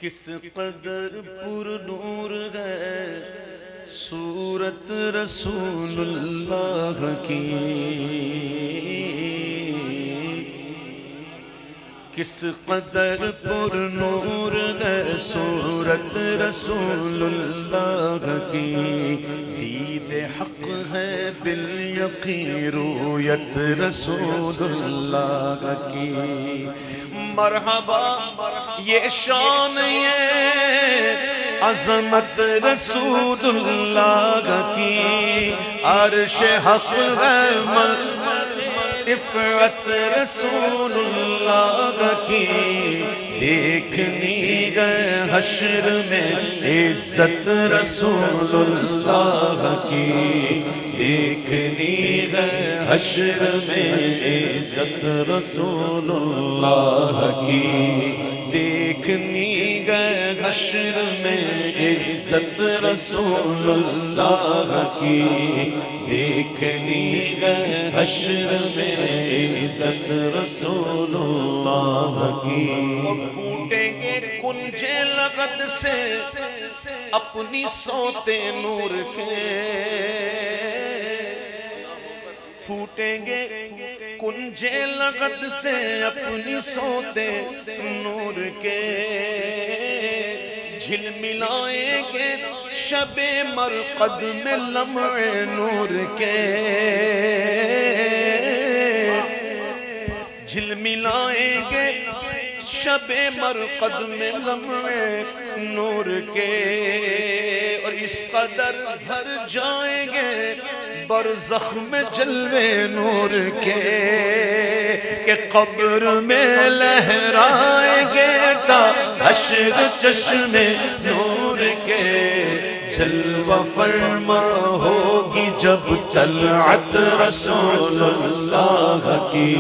کس قدر پر نور ہے صورت رسول اللہ کی، کس قدر پر نور ہے صورت رسول اللہ کی، دید حق ہے بالیقین رویت رسول اللہ کی۔ مرحبا یہ شان یہ عظمت رسول اللہ کی، عرش حق ہے عفت رسول اللہ کی، دیکھنی گئے حشر میں عزت رسول اللہ کی، دیکھنی گئے حشر میں عزت رسول اللہ کی، دیکھنی گئے حشر میں عزت رسول اللہ کی، دیکھنی گئے حشر میں عزت رسول اللہ کی۔ اور پھوٹیں گے کنجے لغت سے اپنی سوتے نور کے، پھوٹیں گے کنجے لغت سے اپنی سوتے نور کے، جھلملائیں گے شب مرقد میں لمع نور کے، جھلملائیں گے شب مرقد میں لمع نور کے، اور اس قدر بھر جائیں گے برزخ میں جلوے نور کے، کہ قبر میں لہرائیں گے تا حشر چشم نور کے، جلوہ فرما ہوگی جب طلعت رسول اللہ کی،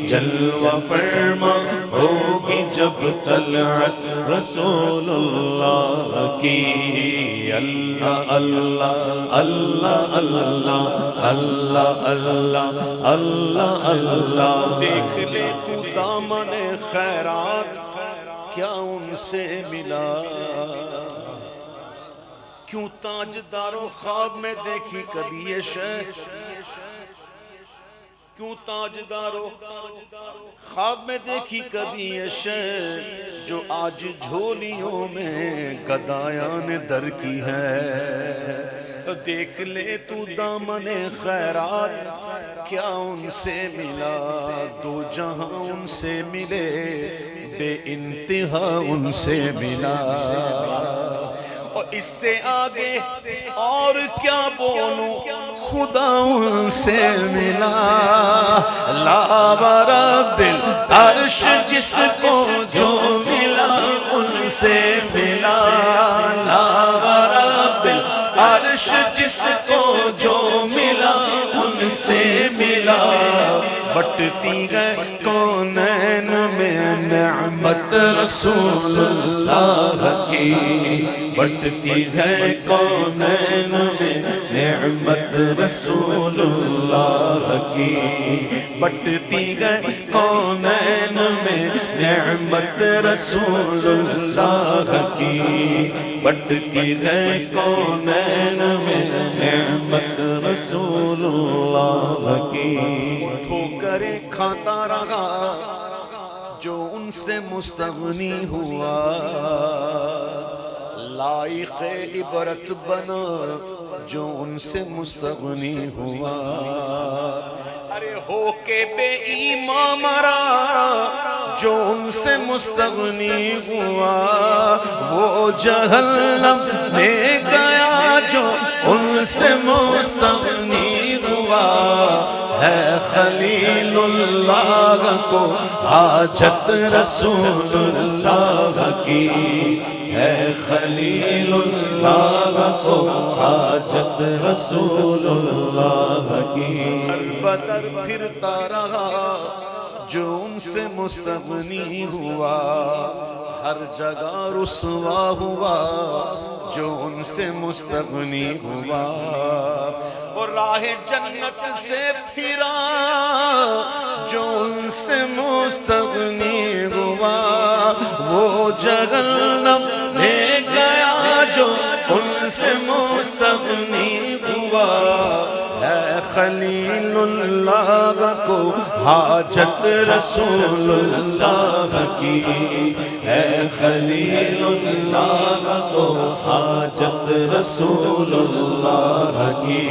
جلوہ فرما ہوگی جب طلعت رسول اللہ کی۔ اللہ اللہ اللہ اللہ اللہ اللہ اللہ اللہ، دیکھ لے تو دامن خیرات کیا ان سے ملا، کیوں تاجدارو خواب میں دیکھی کبھی یہ شے، کیوں تاجدارو خواب میں دیکھی کبھی یہ شے، جو آج جھولیوں میں گدایان در کی ہے، دیکھ لے تو دامن خیرات کیا ان سے ملا، دو جہاں ان سے ملے بے انتہا ان سے ملا، اور اس سے آگے اور کیا بولوں خدا ان سے ملا، لا رب العرش جس کو جو ملا ان سے ملا، لا رب العرش جس کو جو ملا ان سے ملا، بٹتی گئے کونین میں نعمت رسول اللہ کی، بٹتی ہے کونین میں نعمت رسول اللہ کی، بٹتی ہے کونین میں نعمت رسول اللہ کی، بٹتی ہے کونین میں نعمت رسول اللہ کی۔ ٹھوکریں کھاتا رہا جو ان سے مستغنی ہوا، لائق عبرت بنا جو ان سے مستغنی ہوا، ارے ہو کے بے ایمان مرا جو ان سے مستغنی ہوا، وہ جہنم میں گیا جو ان سے مستغنی ہوا، ہے خلیل اللہ کو حاجت رسول اللہ کی، ہے خلیل اللہ کو حاجت رسول اللہ کی، ہر بدر پھرتا رہا جو ان سے مستغنی ہوا، ہر جگہ رسوا ہوا جو ان سے مستغنی ہوا، اور اور راہ جنت سے پھرا جو ان سے مستغنی ہوا، وہ جہنم لے گیا جو ان سے مستغنی ہوا۔ ہے خلیل اللہ کو حاجت رسول اللہ کی، ہے خلیل اللہ کو حاجت رسول اللہ کی۔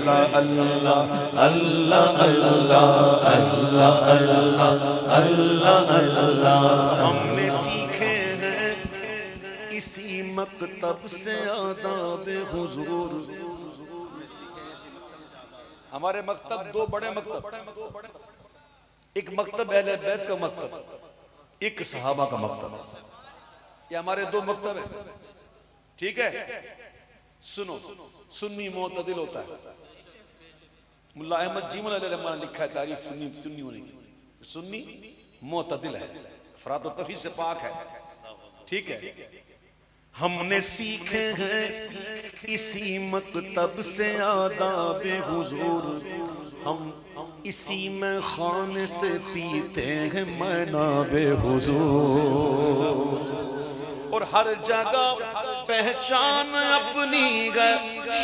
اللہ اللہ اللہ اللہ اللہ اللہ اللہ اللہ۔ ہم نے سیکھے ہیں اسی مکتب سے آداب حضور۔ ہمارے مکتب دو بڑے مکتب، ایک مکتب اہل بیت کا مکتب، ایک صحابہ کا مکتب، یہ ہمارے دو مکتب ہیں، ٹھیک ہے؟ سنو، سنی معتدل ہوتا ہے۔ ملا احمد جیمل علیہ الرحمہ نے لکھا ہے تعریف سنی ہونے کی، سنی معتدل ہے، افراط و تفریط سے پاک ہے، ٹھیک ہے؟ ہم نے سیکھے ہیں اسی مکتب سے آداب حضور، ہم اسی میں خانے سے پیتے ہیں مناب حضور، اور ہر جگہ پہچان اپنی ہے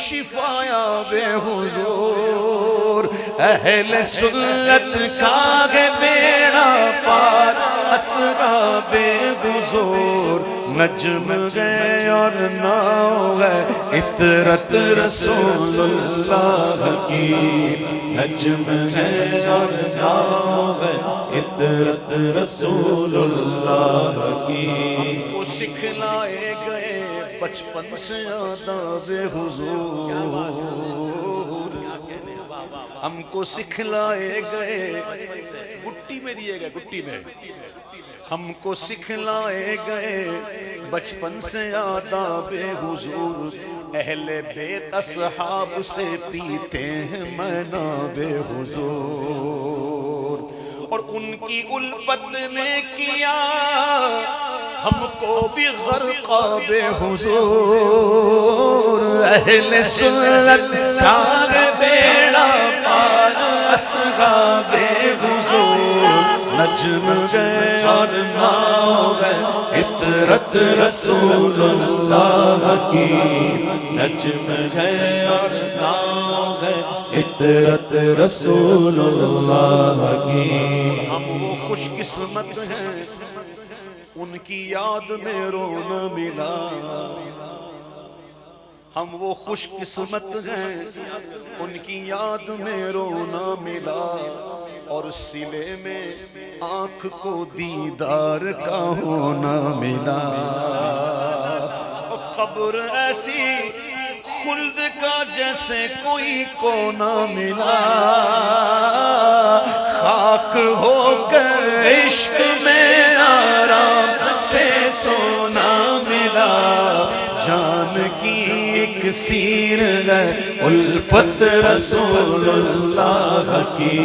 شفایاب حضور۔ اہل سنت کا ہے بیڑا پار اصحاب حضور، نجم گئے اور ناؤ گئے عطرت رسول اللہ کی، نجم گئے اور ناؤ گئے عطرت رسول اللہ کی۔ ہم کو سکھلائے گئے بچپن سے آداب حضور، ہم کو سکھلائے گئے، گٹی میں دیے گئے، گٹی میں ہم کو سکھلائے گئے بچپن سے آداب حضور، اہل بیت اصحاب سے پیتے ہیں مناب حضور، اور ان کی الفت نے کیا ہم کو بھی غرقاب حضور۔ اہل سنت کا بیڑا پار اصحاب حضور، نجم گئے اور ناؤ گئے عطرت رسول اللہ کی، نجم گئے اور ناؤ گئے عطرت رسول اللہ کی۔ ہم وہ خوش قسمت ہیں ان کی یاد میں رونا ملا، ہم وہ خوش قسمت ہیں ان کی یاد میں رونا ملا، اور سلے میں آنکھ کو دیدار کا ہونا ملا، اور قبر ایسی خلد کا جیسے کوئی کو نہ ملا، خاک ہو کر عشق میں آرام سے سونا ملا، جان کی ایک سیر ہے الفت رسول اللہ کی،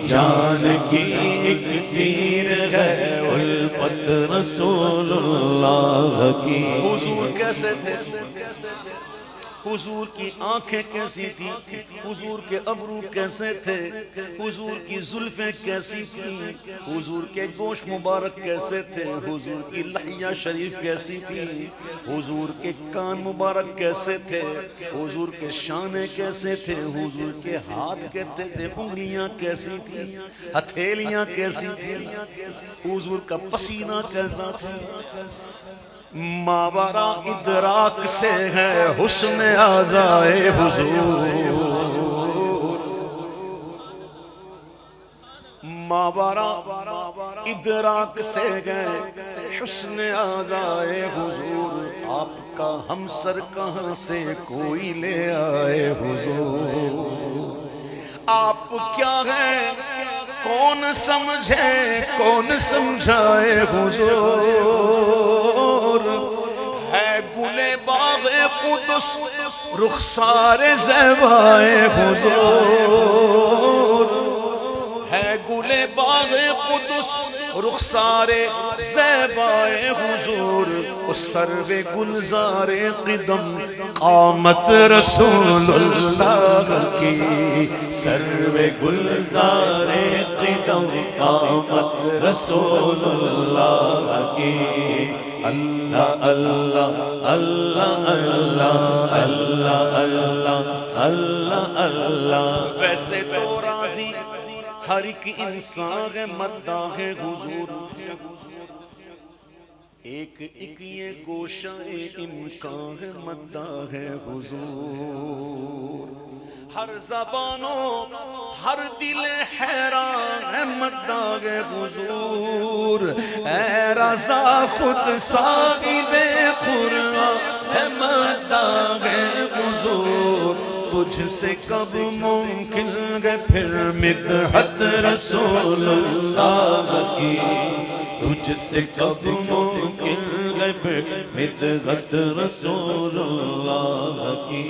جان کی ایک سیر ہے الفت رسول اللہ کی۔ حضور کیسے تھے؟ حضور کی آنکھیں کیسی تھی، حضور کے ابرو کیسے تھے، حضور کی زلفیں کیسی تھیں، حضور کے گوشت مبارک کیسے تھے، حضور کی لحیہ شریف کیسی تھی، حضور کے کان مبارک کیسے تھے، حضور کے شانے کیسے تھے، حضور کے ہاتھ کہتے تھے، انگلیاں کیسی تھی، ہتھیلیاں کیسی تھی، حضور کا پسینہ کیسا تھا۔ ماورا ادراک سے ہے حسن آزائے حضور، ماورا ادراک سے ہے حسن آزائے حضور، آپ کا ہمسر کہاں سے کوئی لے آئے حضور، آپ کیا ہے کون سمجھے کون سمجھائے حضور، ہے گل باغ قدس رخسار زیبائے حضور، ہے گل باغ قدس رخسار زیبائے حضور سرو گلزار قدم قامت رسول اللہ کی سرو گلزار قدم قامت رسول اللہ کی اللہ اللہ اللہ اللہ اللہ اللہ اللہ اللہ ویسے تو راضی ہر ایک انسان ہے مداح حضور ایک ایک یہ گوشہ امکان ہے مداح حضور ہر زبانوں ہر دل حیران ہے مداح حضور اے رضا خود صاحب قرآن ہے مداح حضور تجھ سے کب ممکن ہے پھر مدحت رسول اللہ کی تجھ سے کب ممکن ہے پھر مدحت رسول اللہ کی